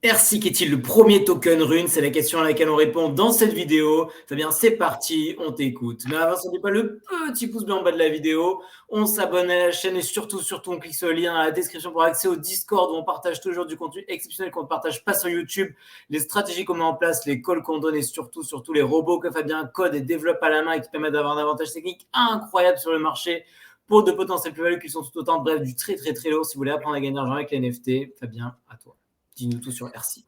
Airseek est-il le premier token rune? C'est la question à laquelle on répond dans cette vidéo. Fabien, c'est parti, on t'écoute. Mais avant, n'oublie pas le petit pouce bleu en bas de la vidéo. On s'abonne à la chaîne et surtout, on clique sur le lien à la description pour accès au Discord où on partage toujours du contenu exceptionnel qu'on ne partage pas sur YouTube. Les stratégies qu'on met en place, les calls qu'on donne et surtout les robots que Fabien code et développe à la main et qui permettent d'avoir un avantage technique incroyable sur le marché pour de potentiels plus-values qui sont tout autant, bref, du très lourd. Si vous voulez apprendre à gagner de l'argent avec les NFT, Fabien, à toi. Dis-nous tout sur Airseek.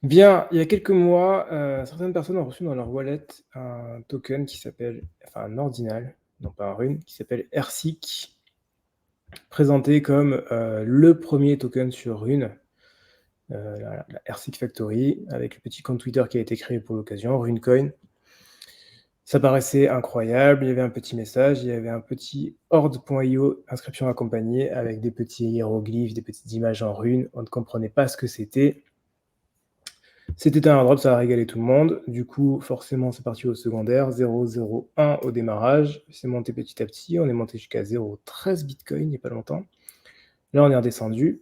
Bien, il y a quelques mois, certaines personnes ont reçu dans leur wallet un token qui s'appelle, enfin un ordinal, non pas un rune, qui s'appelle Airseek, présenté comme le premier token sur Rune, la Airseek Factory, avec le petit compte Twitter qui a été créé pour l'occasion, RuneCoin. Ça paraissait incroyable, il y avait un petit message, il y avait un petit horde.io, inscription accompagnée, avec des petits hiéroglyphes, des petites images en runes, on ne comprenait pas ce que c'était. C'était un airdrop, ça a régalé tout le monde. Du coup, forcément, c'est parti au secondaire. 0,01 au démarrage. C'est monté petit à petit. On est monté jusqu'à 0,13 Bitcoin il n'y a pas longtemps. Là, on est redescendu.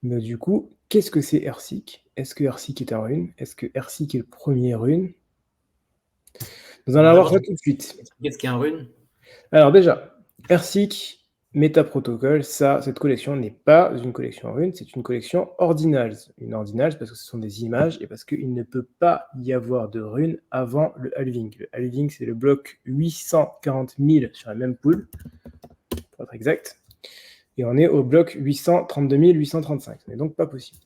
Mais du coup, qu'est-ce que c'est Airseek? Est-ce que Airseek est un rune? Est-ce que Airseek est le premier rune? Vous allez voir ça tout de suite. Qu'est-ce qu'un rune? Alors déjà, Airseek, Metaprotocol, cette collection n'est pas une collection rune, c'est une collection ordinals. Une ordinals parce que ce sont des images et parce qu'il ne peut pas y avoir de runes avant le halving. Le halving, c'est le bloc 840 000 sur la même pool, pour être exact. Et on est au bloc 832 835. Ce n'est donc pas possible.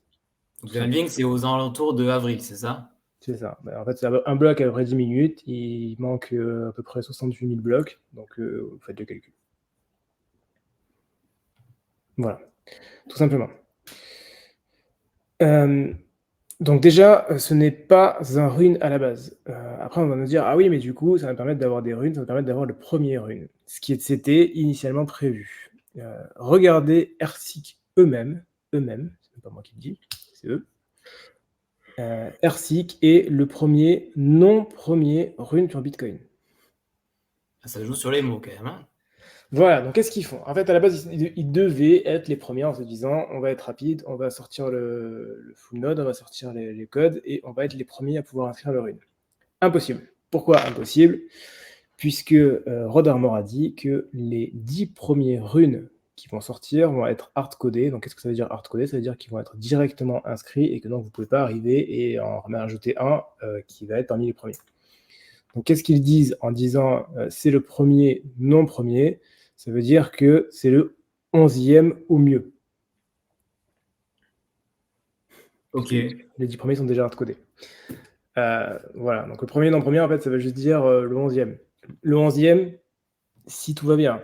Donc le halving, c'est aux alentours de avril, c'est ça? C'est ça. En fait, c'est un bloc à peu près 10 minutes. Il manque à peu près 68 000 blocs. Donc, vous faites le calcul. Voilà, tout simplement. Donc déjà, ce n'est pas un rune à la base. Après, on va nous dire, ah oui, mais du coup, ça va permettre d'avoir des runes, ça va permettre d'avoir le premier rune. C'était initialement prévu. Regardez Airseek eux-mêmes, c'est même pas moi qui le dis, c'est eux. Airseek est le non-premier rune sur Bitcoin. Ça joue sur les mots quand même. Hein. Voilà, donc qu'est-ce qu'ils font? En fait, à la base, ils devaient être les premiers en se disant, on va être rapide, on va sortir le full node, on va sortir les codes, et on va être les premiers à pouvoir inscrire le rune. Impossible. Pourquoi impossible? Puisque Rod Armor a dit que les 10 premiers runes qui vont sortir vont être hard-codés. Donc qu'est-ce que ça veut dire hard-codés? Ça veut dire qu'ils vont être directement inscrits et que donc vous ne pouvez pas arriver et en rajouter un qui va être parmi les premiers. Donc qu'est-ce qu'ils disent en disant c'est le premier non premier? Ça veut dire que c'est le 11e au mieux. Ok. Les 10 premiers sont déjà hard-codés. Voilà, donc le premier non premier, en fait, ça veut juste dire le 11e. Le 11e, si tout va bien.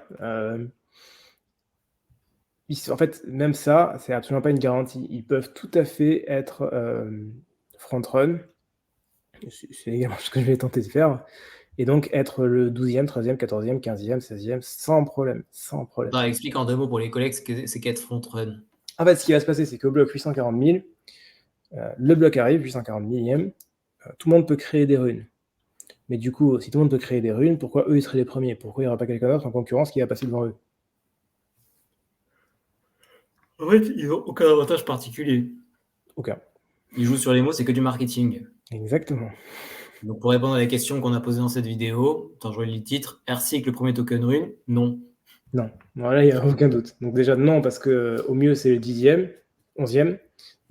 En fait, même ça, c'est absolument pas une garantie. Ils peuvent tout à fait être front-run. C'est également ce que je vais tenter de faire. Et donc être le 12e, 13e, 14e, 15e, 16e, sans problème. Sans problème. Non, explique en deux mots pour les collègues c'est qu'être front-run. En fait, ce qui va se passer, c'est qu'au bloc 840 000, le bloc arrive, 840 000e, tout le monde peut créer des runes. Mais du coup, si tout le monde peut créer des runes, pourquoi eux, ils seraient les premiers? Pourquoi il n'y aura pas quelqu'un d'autre en concurrence qui va passer devant eux? En fait, ils n'ont aucun avantage particulier. Aucun. Ils jouent sur les mots, c'est que du marketing. Exactement. Donc pour répondre à la question qu'on a posée dans cette vidéo, attends, je relis le titre, Airseek le premier token rune? Non. Non, voilà, il n'y a aucun doute. Donc déjà, non, parce qu'au mieux, c'est le 10e, 11e,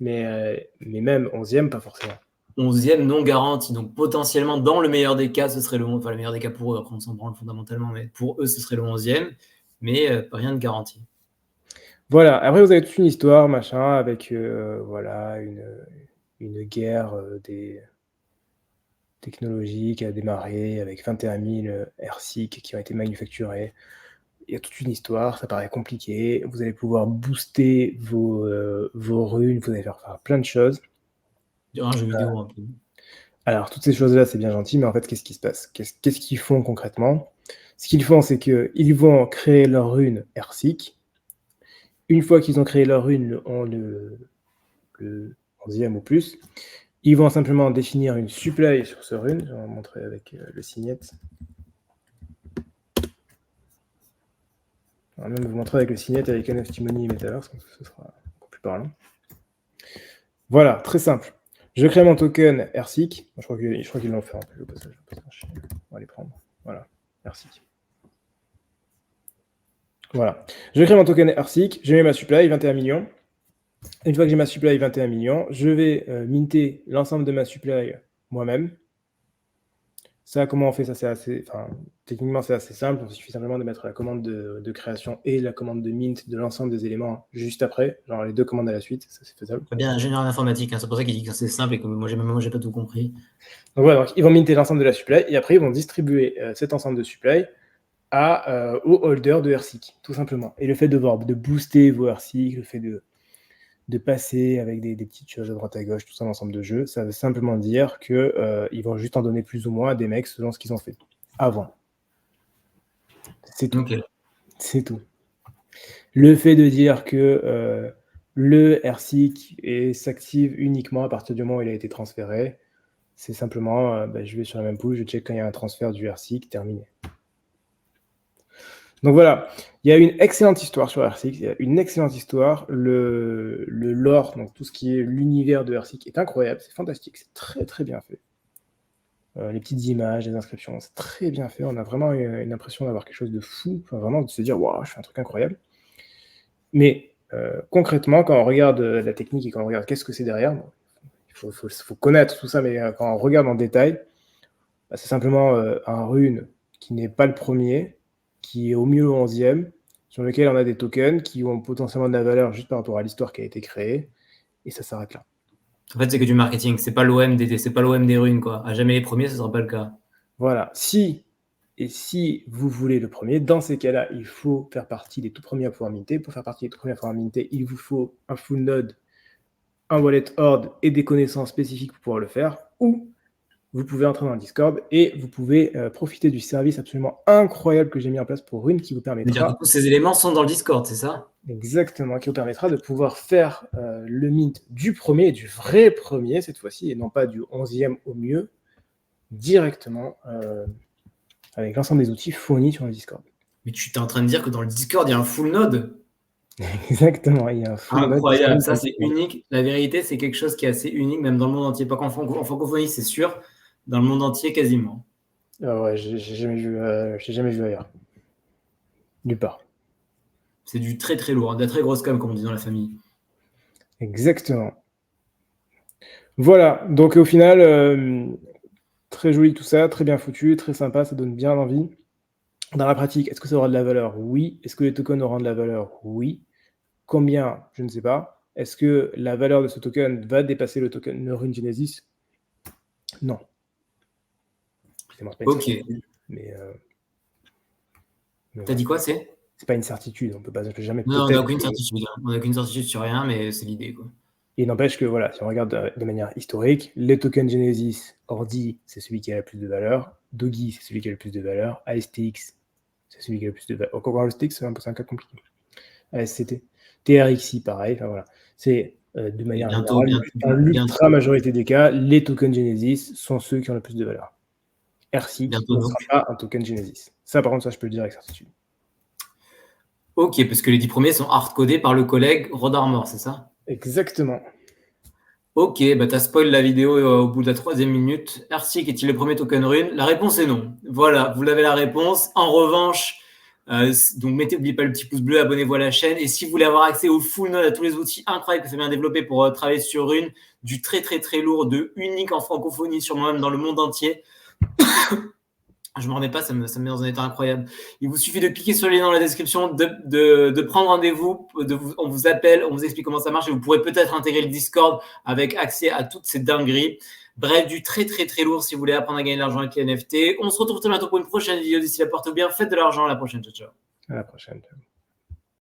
mais même 11e, pas forcément. 11e non garanti. Donc potentiellement, dans le meilleur des cas, ce serait le 11e. Enfin, le meilleur des cas pour eux, après on s'en branle fondamentalement, mais pour eux, ce serait le 11e, mais rien de garanti. Voilà, après vous avez toute une histoire, machin, avec voilà, une guerre des technologies qui a démarré avec 21 000 Airseek qui ont été manufacturés. Il y a toute une histoire, ça paraît compliqué. Vous allez pouvoir booster vos runes, vous allez faire plein de choses. Un jeu vidéo un peu. Alors, toutes ces choses-là, c'est bien gentil, mais en fait, qu'est-ce qui se passe? Qu'est-ce qu'ils font concrètement? Ce qu'ils font, c'est qu'ils vont créer leur rune Airseek. Une fois qu'ils ont créé leur rune, le 11e ou plus, ils vont simplement définir une supply sur ce rune. Je vais vous montrer avec le signet. Je vais même vous montrer avec le signet avec NFT Money et Metaverse, comme ça, ce sera beaucoup plus parlant. Voilà, très simple. Je crée mon token RSIC. Je crois qu'ils l'ont fait en fait. On va les prendre. Voilà, RSIC. Voilà. Je crée mon token RSIC, je mets ma supply, 21 millions. Une fois que j'ai ma supply 21 millions, je vais minter l'ensemble de ma supply moi-même. Ça, comment on fait ça? Techniquement, c'est assez simple. Il suffit simplement de mettre la commande de création et la commande de mint de l'ensemble des éléments juste après. Genre les deux commandes à la suite, ça c'est faisable. Très bien, ingénieur informatique, hein, c'est pour ça qu'il dit que c'est simple et que moi, j'ai pas tout compris. Donc voilà, donc, ils vont minter l'ensemble de la supply et après, ils vont distribuer cet ensemble de supply au holder de RSIC, tout simplement. Et le fait de booster vos RSIC, le fait de passer avec des petites choses à droite à gauche, tout ça, l'ensemble de jeux, ça veut simplement dire qu'ils vont juste en donner plus ou moins à des mecs selon ce qu'ils ont fait avant. C'est tout. Okay. C'est tout. Le fait de dire que le RSIC s'active uniquement à partir du moment où il a été transféré, c'est simplement, je vais sur la même pool, je check quand il y a un transfert du RSIC, terminé. Donc voilà, il y a une excellente histoire sur RSIC, il y a une excellente histoire. Le lore, donc tout ce qui est l'univers de RSIC est incroyable, c'est fantastique, c'est très très bien fait. Les petites images, les inscriptions, c'est très bien fait. On a vraiment une impression d'avoir quelque chose de fou, enfin, vraiment de se dire waouh, je fais un truc incroyable. Mais concrètement, quand on regarde la technique et quand on regarde qu'est-ce que c'est derrière, bon, il faut connaître tout ça, mais quand on regarde en détail, c'est simplement un rune qui n'est pas le premier, qui est au mieux le 11e, sur lequel on a des tokens qui ont potentiellement de la valeur juste par rapport à l'histoire qui a été créée, et ça s'arrête là. En fait, c'est que du marketing, c'est pas l'OM des runes, quoi. À jamais les premiers, ce sera pas le cas. Voilà. Si vous voulez le premier, dans ces cas-là, il faut faire partie des tout premiers à pouvoir minter. Pour faire partie des tout premiers à pouvoir minter, il vous faut un full node, un wallet horde et des connaissances spécifiques pour pouvoir le faire, ou vous pouvez entrer dans le Discord et vous pouvez profiter du service absolument incroyable que j'ai mis en place pour Rune qui vous permettra... C'est-à-dire que tous ces éléments sont dans le Discord, c'est ça? Exactement, qui vous permettra de pouvoir faire le mint du premier, du vrai premier cette fois-ci, et non pas du 11e au mieux, directement avec l'ensemble des outils fournis sur le Discord. Mais tu es en train de dire que dans le Discord, il y a un full node? Exactement, il y a un full node. Incroyable, ça c'est unique. La vérité, c'est quelque chose qui est assez unique, même dans le monde entier. Pas qu'en francophonie, c'est sûr. Dans le monde entier, quasiment. Ouais, j'ai jamais vu ailleurs. Nulle part. C'est du très très lourd, de la très grosse com, comme on dit dans la famille. Exactement. Voilà, donc au final, très joli tout ça, très bien foutu, très sympa, ça donne bien envie. Dans la pratique, est-ce que ça aura de la valeur? Oui. Est-ce que les tokens auront de la valeur? Oui. Combien? Je ne sais pas. Est-ce que la valeur de ce token va dépasser le token Rune Genesis? Non. Ok. Mais t'as dit quoi, c'est pas une certitude, on peut jamais... Non, on n'a aucune certitude. On n'a aucune certitude sur rien, mais c'est l'idée, quoi. Il n'empêche que, voilà, si on regarde de manière historique, les tokens Genesis, Ordi, c'est celui qui a le plus de valeur, Doggy, c'est celui qui a le plus de valeur, ASTX, c'est celui qui a le plus de valeur. Encore ASTX, c'est un cas compliqué. ASCT. TRXI, pareil, enfin voilà. C'est de manière générale, dans l'ultra majorité des cas, les tokens Genesis sont ceux qui ont le plus de valeur. RSIC ne sera pas un token Genesis. Ça, par contre, ça, je peux le dire avec certitude. Ok, parce que les 10 premiers sont hard-codés par le collègue Rod Armor, c'est ça? Exactement. Ok, bah t'as spoil la vidéo au bout de la 3e minute. RSIC est-il le premier token Rune? La réponse est non. Voilà, vous avez la réponse. En revanche, donc n'oubliez pas le petit pouce bleu, abonnez-vous à la chaîne. Et si vous voulez avoir accès au full node, à tous les outils incroyables que Fabien a développés pour travailler sur Rune, du très très très lourd, de unique en francophonie, sûrement même dans le monde entier. Je me remets pas, ça me met dans un état incroyable. Il vous suffit de cliquer sur le lien dans la description, de prendre rendez-vous, on vous appelle, on vous explique comment ça marche et vous pourrez peut-être intégrer le Discord avec accès à toutes ces dingueries. Bref, du très très très lourd si vous voulez apprendre à gagner de l'argent avec les NFT. On se retrouve très bientôt pour une prochaine vidéo. D'ici là, portez-vous bien, faites de l'argent. À la prochaine. Ciao, ciao. À la prochaine.